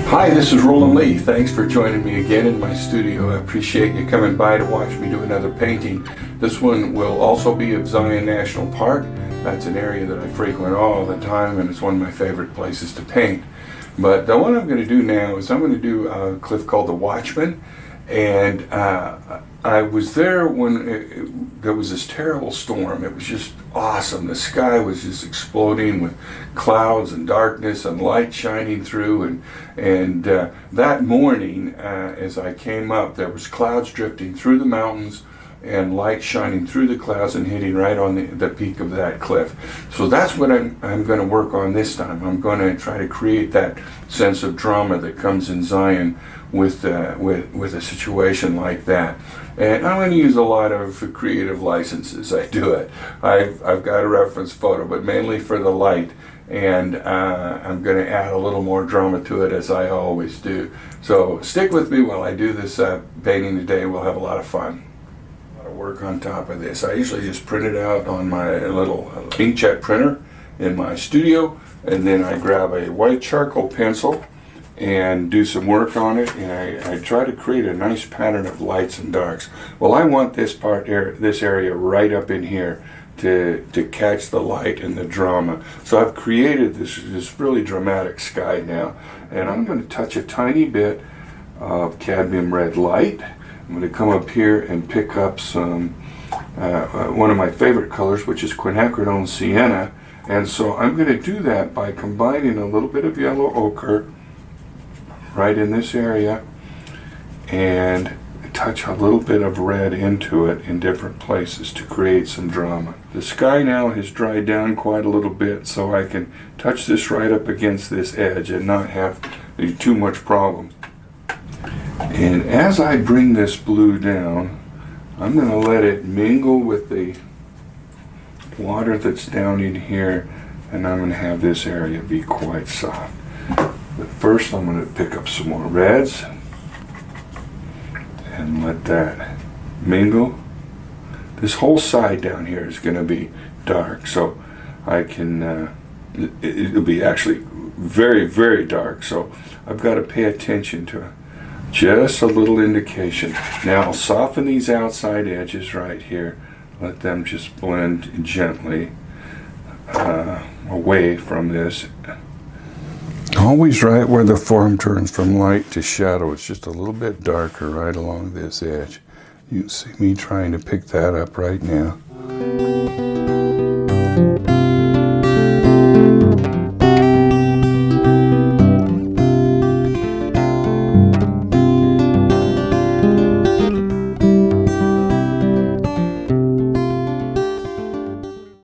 Hi, this is Roland Lee. Thanks for joining me again in my studio. I appreciate you coming by to watch me do another painting. This one will also be of Zion National Park. That's an area that I frequent all the time, and it's one of my favorite places to paint. But the one I'm going to do now is I'm going to do a cliff called the Watchman. And I was there when there was this terrible storm. It was just awesome. The sky was just exploding with clouds and darkness and light shining through. And that morning, as I came up, there was clouds drifting through the mountains and light shining through the clouds and hitting right on the peak of that cliff. So that's what I'm going to work on this time. I'm going to try to create that sense of drama that comes in Zion with a situation like that. And I'm going to use a lot of creative licenses. I do it. I've got a reference photo, but mainly for the light. And I'm going to add a little more drama to it, as I always do. So stick with me while I do this painting today. We'll have a lot of fun. Work on top of this. I usually just print it out on my little inkjet printer in my studio, and then I grab a white charcoal pencil and do some work on it, and I try to create a nice pattern of lights and darks. Well, I want this this area right up in here to catch the light and the drama. So I've created this really dramatic sky now, and I'm going to touch a tiny bit of Cadmium Red Light. I'm going to come up here and pick up some, one of my favorite colors, which is Quinacridone Sienna. And so I'm going to do that by combining a little bit of yellow ochre right in this area and touch a little bit of red into it in different places to create some drama. The sky now has dried down quite a little bit, so I can touch this right up against this edge and not have too much problem. And as I bring this blue down, I'm going to let it mingle with the water that's down in here, and I'm going to have this area be quite soft. But first I'm going to pick up some more reds and let that mingle. This whole side down here is going to be dark, so I can, it'll be actually very, very dark, so I've got to pay attention to it. Just a little indication. Now I'll soften these outside edges right here. Let them just blend gently away from this. Always right where the form turns from light to shadow. It's just a little bit darker right along this edge. You can see me trying to pick that up right now.